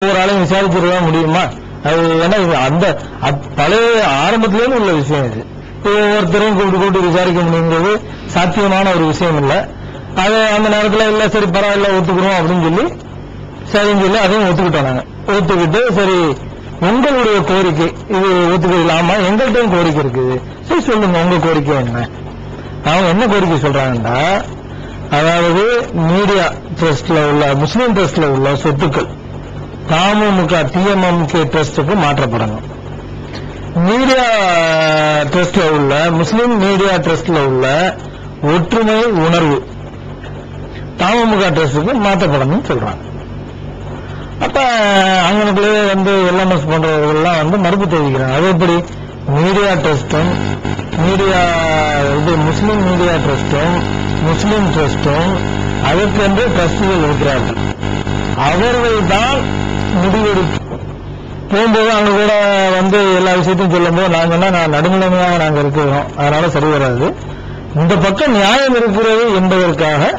ஒரு ஆளையும் விசாரிச்சிருக்க முடியுமா? அது ஏன்னா அந்த பழைய ஆரம்பத்திலேயும் உள்ள விஷயம் இது. ஒவ்வொருத்தரையும் கூப்பிட்டு விசாரிக்க முடியுங்கிறது சாத்தியமான ஒரு விஷயம் இல்லை. அது அந்த நேரத்தில் இல்ல சரி பரவாயில்ல ஒத்துக்கிறோம் அப்படின்னு சொல்லி சரின்னு சொல்லி அதையும் ஒத்துக்கிட்டோம். நாங்க ஒத்துக்கிட்டு சரி உங்களுடைய கோரிக்கை இது ஒத்துக்கலாமா, எங்கள்கிட்டையும் கோரிக்கை இருக்குது, சரி சொல்லுங்க உங்க கோரிக்கை என்ன. அவங்க என்ன கோரிக்கை சொல்றாங்கன்னா, அதாவது மீடியா ட்ரஸ்ட்ல உள்ள முஸ்லீம் ட்ரஸ்ட்ல உள்ள சொத்துக்கள் தமுமுக டிஎம்எம்கே ட்ரஸ்டுக்கு மாற்றப்படணும். மீடியா ட்ரஸ்ட்ல உள்ள முஸ்லீம் மீடியா ட்ரஸ்ட்ல உள்ள ஒற்றுமை உணர்வு தமுமுக ட்ரஸ்டுக்கு மாற்றப்படணும் சொல்றாங்க. அப்ப அங்கனுக்குள்ளே எல்எம்எஸ் போன்றவர்கள்லாம் மறுப்பு தெரிவிக்கிறாங்க. அது எப்படி மீடியா ட்ரஸ்டும் மீடியா இது முஸ்லீம் மீடியா ட்ரஸ்டும் முஸ்லீம் ட்ரஸ்டும் அதற்கென்று ட்ரஸ்டுகள் இருக்கிறார்கள். அவர்கள் தான் முடிவெடுக்கும் போகும்போது அவங்க கூட எல்லா விஷயத்தையும் சொல்லும் போது நான் நடுநிலைமையாக நாங்கள் இருக்கிறோம், அதனால சரி வராது. இந்த பக்கம் நியாயம் இருக்கிறது என்பதற்காக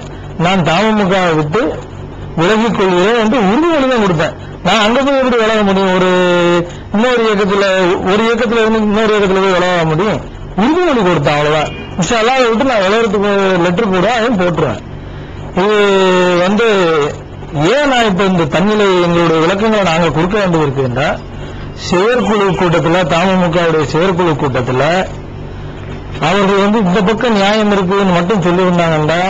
நான் தமுமுகவை விட்டு விலகிக் கொள்கிறேன் என்று உறுதிமொழி தான் கொடுத்தேன். நான் அங்க போய் எப்படி விலக முடியும்? இன்னொரு இயக்கத்துல இருந்து இன்னொரு இயக்கத்துல போய் விலக முடியும்? உறுதிமொழி கொடுத்தேன், அவ்வளவுதான். இன்ஷா அல்லாஹ் அதை விட்டு நான் விலகிறதுக்கு லெட்டர் கூட அதையும் போட்டுருவேன். இது ஏன் நான் இப்ப இந்த தண்ணியில எங்களுடைய விளக்கங்களை நாங்கள் கொடுக்க வேண்டியது இருக்கு என்றால், செயற்குழு கூட்டத்தில் தமுமுகவுடைய செயற்குழு கூட்டத்தில் அவர்கள் இந்த பக்கம் நியாயம் இருக்குதுன்னு மட்டும் சொல்லியிருந்தாங்கன்னா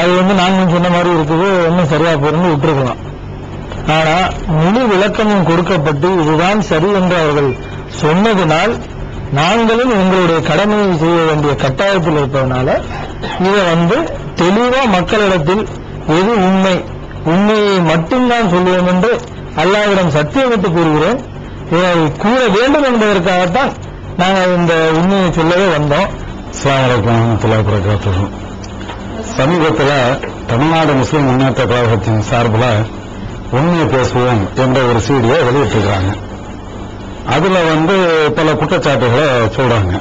அது நாங்களும் சொன்ன மாதிரி இருக்குது, ஒன்னும் சரியா போறன்னு விட்டுருக்கலாம். ஆனா முழு விளக்கமும் கொடுக்கப்பட்டு இதுதான் சரி என்று அவர்கள் சொன்னதினால் நாங்களும் எங்களுடைய கடமையை செய்ய வேண்டிய கட்டாயத்தில் இருப்பதனால இதை தெளிவா மக்களிடத்தில் எது உண்மை உண்மையை மட்டும்தான் சொல்லுவோம் என்று அல்லாஹ்விடம் சத்தியமிட்டு கூறுகிறேன். இதை கூற வேண்டும் என்பதற்காகத்தான் நாங்கள் இந்த உண்மையை சொல்லவே வந்தோம். அஸ்ஸலாமு அலைக்கும் வரஹ்மத்துல்லாஹி வபரகாத்துஹு. சமீபத்தில் தமிழ்நாடு முஸ்லிம் முன்னேற்ற கழகத்தின் சார்பில் உண்மையை பேசுவோம் என்ற ஒரு சீடியை வெளியிட்டிருக்கிறாங்க. அதுல பல குற்றச்சாட்டுகளை சொல்றாங்க.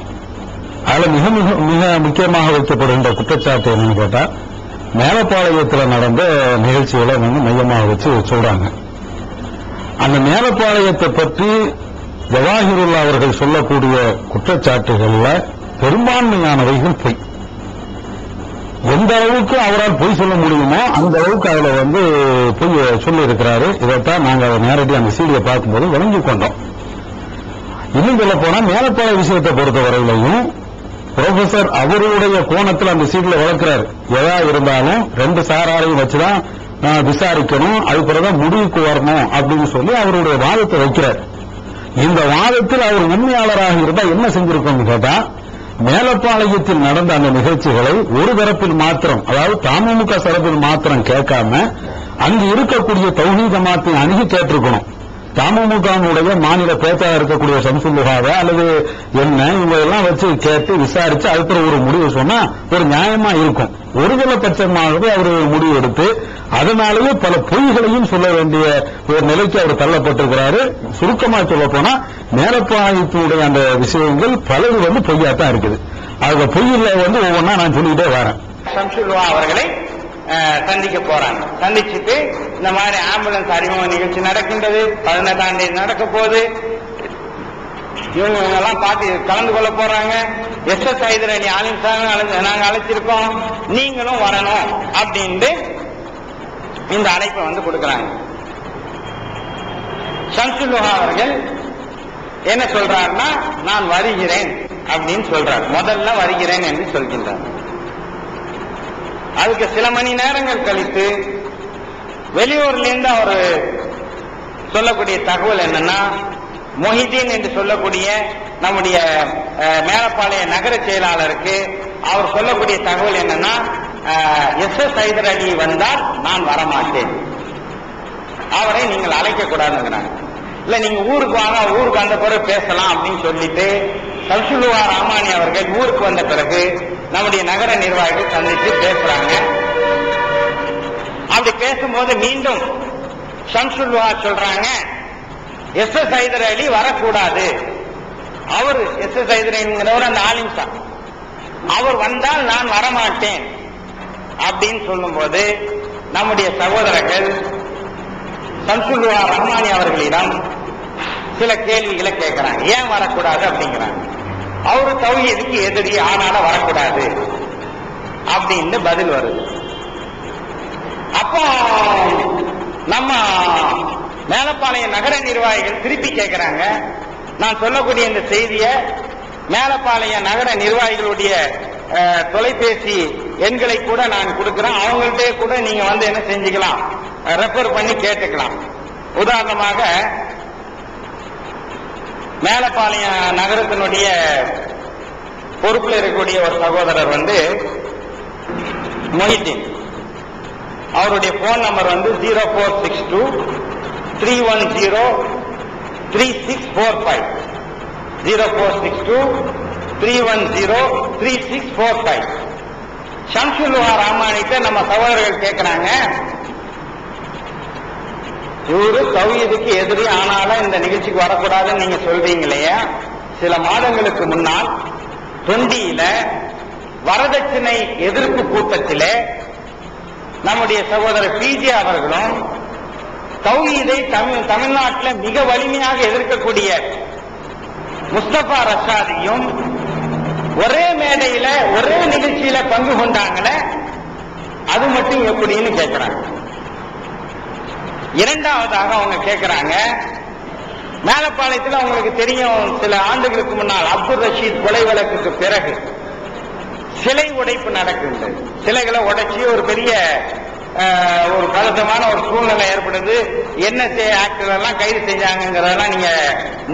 அதுல மிக மிக மிக முக்கியமாக வைக்கப்படுகின்ற குற்றச்சாட்டு என்னன்னு கேட்டா, மேலப்பாளையத்தில் நடந்த நிகழ்ச்சிகளை மையமாக வச்சு சொல்றாங்க. அந்த மேலப்பாளையத்தை பற்றி ஜவாஹிருல்லா அவர்கள் சொல்லக்கூடிய குற்றச்சாட்டுகள்ல பெரும்பான்மையானவைகள் பொய். எந்த அளவுக்கு அவரால் பொய் சொல்ல முடியுமோ அந்த அளவுக்கு அதுல பொய் சொல்லி இருக்கிறாரு. இதைத்தான் நாங்கள் நேரடி அந்த சீடியை பார்க்கும்போது விளங்கி கொண்டோம். இன்னும் சொல்ல போனா மேலப்பாளைய விஷயத்தை பொறுத்தவரையிலையும் புரொஃபசர் அவருடைய கோணத்தில் அந்த சீட்ல வளர்க்கிறார். எதா இருந்தாலும் ரெண்டு சாராரையும் வச்சுதான் விசாரிக்கணும், அது பிறகுதான் முடிவுக்கு வரணும் அப்படின்னு சொல்லி அவருடைய வாதத்தை வைக்கிறார். இந்த வாதத்தில் அவர் உண்மையாளராக இருந்தா என்ன செஞ்சிருக்கோம் கேட்டா, மேலப்பாளையத்தில் நடந்த அந்த நிகழ்ச்சிகளை ஒரு தரப்பில் மாத்திரம், அதாவது தமுமுக தரப்பில் மாத்திரம் கேட்காம அங்கு இருக்கக்கூடிய தௌஹீத் ஜமாத்தை அணுகி கேட்டிருக்கணும். தமுமுகவுடைய மாநில பேச்சாளர் இருக்கக்கூடிய ஷம்சுல்லுஹாவை அல்லது என்ன இவங்க எல்லாம் வச்சு கேட்டு விசாரிச்சு அதுக்கு ஒரு முடிவு சொன்னா ஒரு நியாயமா இருக்கும். ஒருதலை பட்சமாகவே அவர் முடிவு எடுத்து அதனாலேயே பல பொய்களையும் சொல்ல வேண்டிய ஒரு நிலைக்கு அவர் தள்ளப்பட்டிருக்கிறாரு. சுருக்கமா சொல்ல போனா மேலப்பாளையத்தினுடைய அந்த விஷயங்கள் பலது பொய்யாத்தான் இருக்குது. அதுல பொய்யில ஒவ்வொன்னா நான் சொல்லிக்கிட்டே வரேன். ஷம்சுல்லுஹா அவர்களை சந்திக்க போறாங்க. சந்திச்சுட்டு இந்த மாதிரி ஆம்புலன்ஸ் அறிமுக நிகழ்ச்சி நடக்கின்றது, 18ஆம் தேதி நடக்க போகுது, இவங்க எல்லாம் பார்த்து கலந்து கொள்ள போறாங்க. எஸ்.எஸ். ஹைதர் அலி ஆலிம் சார் நாங்க அழைச்சிருக்கோம், நீங்களும் வரணும் அப்படின்ட்டு இந்த அழைப்பை கொடுக்கறாங்க. ஷம்சுல்லுஹா அவர்கள் என்ன சொல்றாருன்னா, நான் வருகிறேன் அப்படின்னு சொல்றார். முதல்ல வருகிறேன் என்று சொல்கின்றார். அதுக்கு சில மணி நேரங்கள் கழித்து வெளியூர்ல இருந்து அவர் சொல்லக்கூடிய தகவல் என்னன்னா, மொஹிதீன் என்று சொல்லக்கூடிய நம்முடைய மேலப்பாளைய நகர செயலாளருக்கு அவர் சொல்லக்கூடிய தகவல் என்னன்னா, எஸ்.எஸ். ஹைதர் அலி வந்தால் நான் வரமாட்டேன், அவரை நீங்கள் அழைக்க கூடாதுங்கிறாங்க. இல்ல நீங்க ஊருக்கு வாங்க, ஊருக்கு வந்த பிறகு பேசலாம் அப்படின்னு சொல்லிட்டு ஷம்சுல்லுஹா ரஹ்மானி அவர்கள் ஊருக்கு வந்த பிறகு நம்முடைய நகர நிர்வாகிகள் சந்தித்து பேசுறாங்க. அப்படி பேசும்போது மீண்டும் ஷம்சுல்லுஹா சொல்றாங்க, எஸ்.எஸ். ஹைதர் அலி வரக்கூடாது, அவர் எஸ்.எஸ். ஹைதர் அலிங்கிறவர் அந்த ஆலிம் சார், அவர் வந்தால் நான் வரமாட்டேன் அப்படின்னு சொல்லும் போது நம்முடைய சகோதரர்கள் ஷம்சுல்லுஹா ரஹ்மானி அவர்களிடம் சில கேள்விகளை கேட்கிறாங்க. ஏன் வரக்கூடாது அப்படிங்கிறாங்க. அவரு தௌஹீதுக்கு எதிரி, ஆனால வரக்கூடாது அப்படின்னு பதில் வருது. அப்போ நம்ம மேலப்பாளையம் நகர நிர்வாகிகள் திருப்பி கேட்கிறாங்க. நான் சொல்லக்கூடிய இந்த செய்தியை மேலப்பாளையம் நகர நிர்வாகிகளுடைய தொலைபேசி எண்களை கூட நான் கொடுக்கிறேன். அவங்கள்ட்ட கூட நீங்க என்ன செஞ்சுக்கலாம், ரெஃபர் பண்ணி கேட்டுக்கலாம். உதாரணமாக மேலப்பாளையம் நகரத்தினுடைய பொறுப்பில் இருக்கக்கூடிய ஒரு சகோதரர் மொஹிதீன், அவருடைய போன் நம்பர் 0462-310-3645 0462-310-3645. ஷம்சுல்லுஹா ரஹ்மானிட்ட நம்ம சகோதரர்கள் கேட்கிறாங்க, இவரு தௌஹீதுக்கு எதிரி, ஆனாலும் இந்த நிகழ்ச்சிக்கு வரக்கூடாதுன்னு நீங்க சொல்றீங்க இல்லையா? சில மாதங்களுக்கு முன்னால் தொண்டியில வரதட்சணை எதிர்ப்பு கூட்டத்திலே நம்முடைய சகோதரர் பிஜே அவர்களும் தௌஹீதை தமிழ்நாட்டில் மிக வலிமையாக எதிர்க்கக்கூடிய முஸ்தபா ரஷாதியும் ஒரே மேடையில ஒரே நிகழ்ச்சியில பங்கு கொண்டாங்களே, அது மட்டும் எப்படின்னு கேட்கிறாங்க. இரண்டாவதாக அவங்க கேட்கிறாங்க, மேலப்பாளையத்தில் அவங்களுக்கு தெரியும், சில ஆண்டுகளுக்கு முன்னால் அப்துல் ரஷீத் கொலை வழக்குக்கு பிறகு சிலை உடைப்பு நடக்குது. சிலைகளை உடைச்சி ஒரு பெரிய ஒரு கலசமான ஒரு சூழ்நிலை ஏற்படுது. என்எஸ்ஏ ஆக்டர் எல்லாம் கைது செஞ்சாங்கிறதெல்லாம் நீங்க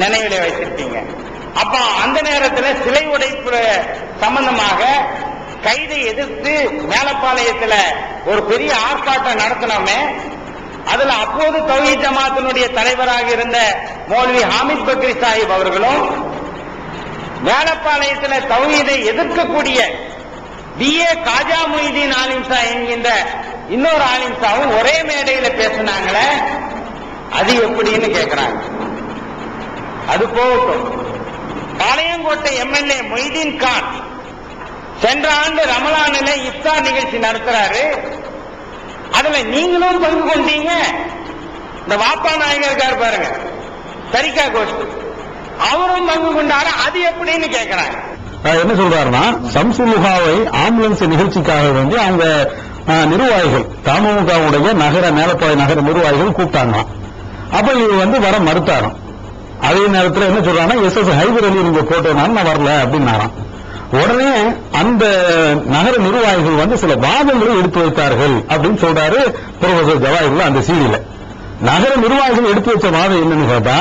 நினைவிலே வைத்திருப்பீங்க. அப்ப அந்த நேரத்தில் சிலை உடைப்பு சம்பந்தமாக கைதை எதிர்த்து மேலப்பாளையத்தில் ஒரு பெரிய ஆர்ப்பாட்டம் நடத்தினோமே, அதுல அப்போது தௌஹீத் ஜமாத்தினுடைய தலைவராக இருந்த மௌலவி ஹாமித் பக்ரி சாஹிப் அவர்களும் மேலப்பாளையத்தில் தௌஹீதை எதிர்க்கக்கூடிய BA காஜா மொய்தீன் ஆலிம்சா என்கின்ற இன்னொரு ஆலிம்சாவும் ஒரே மேடையில பேசினாங்களே, அது எப்படின்னு கேட்கிறாங்க. அது போகட்டும், பாளையங்கோட்டை MLA மொய்தீன் கான் சென்ற ஆண்டு ரமலானில இஃப்தார் நிகழ்ச்சி நடத்துறாரு. அதுல நீங்களும் பங்கு கொண்டீங்க. இந்த வாப்பா நாயகர் இருக்காரு பாருங்க, தரிகா கோஷ்டி, அவரும் பங்கு கொண்டாரு. அது எப்படின்னு கேட்கிறாங்க. என்ன சொல்றாருன்னா, ஷம்சுல்லுஹாவை ஆம்புலன்ஸ் நிகழ்ச்சிக்காக வேண்டி அவங்க நிர்வாகிகள் தமுகவுடைய மேலப்பாளைய நகர நிர்வாகிகள் கூப்பிட்டாங்களாம். அப்ப இவர் வர மறுத்தாராம். அதே நேரத்தில் என்ன சொல்றாங்கன்னா, SS ஹைதர் அலி நீங்க போட்டதுனால நான் வரல அப்படின்னாராம். உடனே அந்த நகர நிர்வாகிகள் சில வாதங்களை எடுத்து வைத்தார்கள் அப்படின்னு சொல்றாரு புரொஃபசர் ஜவாஹிர். அந்த சீடியில நகர நிர்வாகிகள் எடுத்து வச்ச வாதம் என்னன்னு கேட்டா,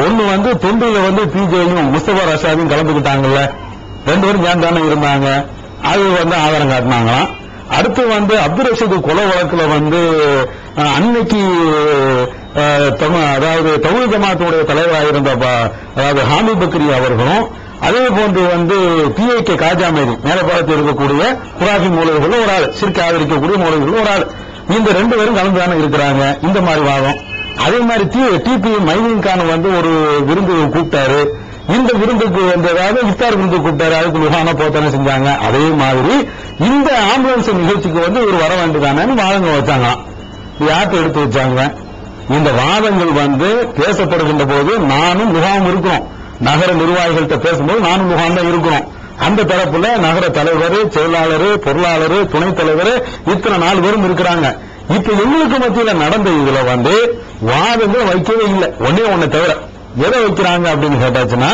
ஒண்ணு தொண்டில பிஜேயும் முஸ்தபா ரஷாதியும் கலந்துக்கிட்டாங்கல்ல, ரெண்டு பேரும் சேர்ந்தானே இருந்தாங்க, அது ஆதாரம் காட்டினாங்களாம். அடுத்து அப்துல் ரஷீது கொலை வழக்குல அன்னைக்கு அதாவது தௌஹீத் ஜமாத்துடைய தலைவராக இருந்த அதாவது ஹாமித் பக்ரி அவர்களும், அதே போன்று PIK காஜா மேரி மேலப்பாளத்தில் இருக்கக்கூடிய குராஃபி மூலவர்கள் ஒரு ஆள், சிறுக்கு ஆதரிக்கக்கூடிய மூலவர்கள் ஒரு ஆள், இந்த ரெண்டு பேரும் கலந்துதானே இருக்கிறாங்க. இந்த மாதிரி வாதம். அதே மாதிரி TP மைதீன் கான் ஒரு விருந்து கூப்பிட்டாரு. இந்த விருந்துக்கு அதாவது இஃப்தார் விருந்து கூப்பிட்டாரு, அதுக்கு லுஹானா போத்தானே செஞ்சாங்க. அதே மாதிரி இந்த ஆம்புலன்ஸ் நிகழ்ச்சிக்கு ஒரு வர வேண்டியதானு வாதங்கள் வச்சாங்க. யார்கிட்ட எடுத்து வச்சாங்க? இந்த வாதங்கள் பேசப்படுகின்ற போது நானும் லுஹாவும் இருக்கிறோம். நகர நிர்வாகிகள்கிட்ட பேசும்போது நானும் லுஹான் தான் இருக்கிறோம். அந்த தரப்புல நகர தலைவர், செயலாளர், பொருளாளர், துணைத் தலைவர், இத்தனை 4 பேரும் இருக்கிறாங்க. இப்ப எங்களுக்கு மத்தியில நடந்த இதுல வாதங்கள் வைக்கவே இல்லை. ஒண்ணே தவிர எதை வைக்கிறாங்க அப்படின்னு கேட்டாச்சுன்னா,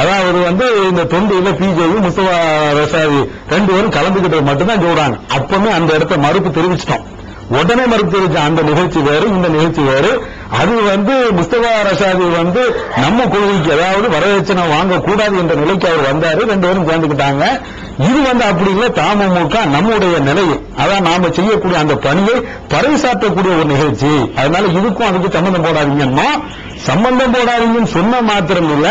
அதாவது இந்த தொண்டியில பிஜேயும் முஸ்தபா ரஷாதி 2 பேரும் கலந்துகிட்டது மட்டும்தான் சொல்றாங்க. அப்பவுமே அந்த இடத்த மறுப்பு தெரிவிச்சிட்டோம். உடனே மறுப்பு தெரிவிச்ச அந்த நிகழ்ச்சி வேறு, இந்த நிகழ்ச்சி வேறு. அது முஸ்தபா ரஷாதி நம்ம கொள்கைக்கு அதாவது வரதட்சணை வாங்கக்கூடாது என்ற நிலைக்கு அவர் வந்தாரு. 2 பேரும் சேர்ந்துக்கிட்டாங்க. இது அப்படி இல்லை, தமுக நம்முடைய நிலையை, அதான் நாம செய்யக்கூடிய அந்த பணியை பறைசாற்றக்கூடிய ஒரு நிகழ்ச்சி. அதனால இதுக்கும் அதுக்கு சம்பந்தம் போடாதீங்கன்னா, சம்பந்தம் போடாதீங்கன்னு சொன்ன மாத்திரம் இல்ல,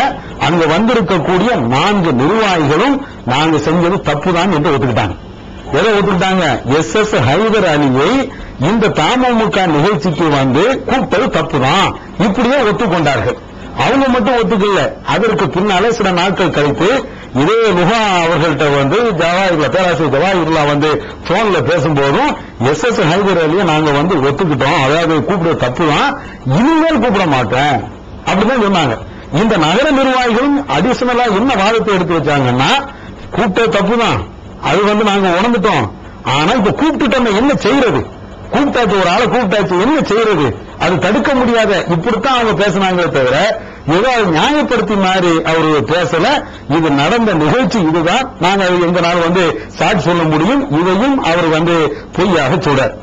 அங்க வந்திருக்கக்கூடிய 4 நிர்வாகிகளும் நாங்க செஞ்சது தப்புதான் என்று ஒத்துக்கிட்டாங்க. எதை ஒத்துக்கிட்டாங்க? SS ஹைதர் அலியை இந்த தமுக நிகழ்ச்சிக்கு கூப்பிட்டது தப்புதான், இப்படியே ஒத்துக்கொண்டார்கள். அவங்க மட்டும் ஒத்துக்கல. அதற்கு பின்னாலே சில நாட்கள் கழித்து இதே லுஹா அவர்கள்ட்ட வந்து பேராசிரியர் ஜவாஹிருல்லா வந்து போன்ல பேசும்போதும் SS ஹைதர் அலியை நாங்க வந்து ஒத்துக்கிட்டோம், அதாவது கூப்பிட தப்பு தான், இனிமேல் கூப்பிட மாட்டோம் அப்படிதான் சொன்னாங்க. இந்த நகர நிர்வாகிகளும் அடிஷனலா என்ன வாதத்தை எடுத்து வச்சாங்கன்னா, கூப்பிட்ட தப்பு தான், அது வந்து நாங்க உணர்ந்துட்டோம், ஆனா இப்ப கூப்பிட்டுட்டோம் என்ன செய்யறது, கூப்பிட்டாச்சு ஒரு ஆளை கூப்பிட்டாச்சு என்ன செய்யறது, அது தடுக்க முடியாத, இப்படித்தான் அவங்க பேசினாங்களே தவிர ஏதோ அது நியாயப்படுத்தி மாதிரி அவரு பேசல. இது நடந்த நிகழ்ச்சி இதுதான், நாங்க எங்க நாள் வந்து சாட்சி சொல்ல முடியும், இதையும் அவர் வந்து பொய்யாக சொல்றார்.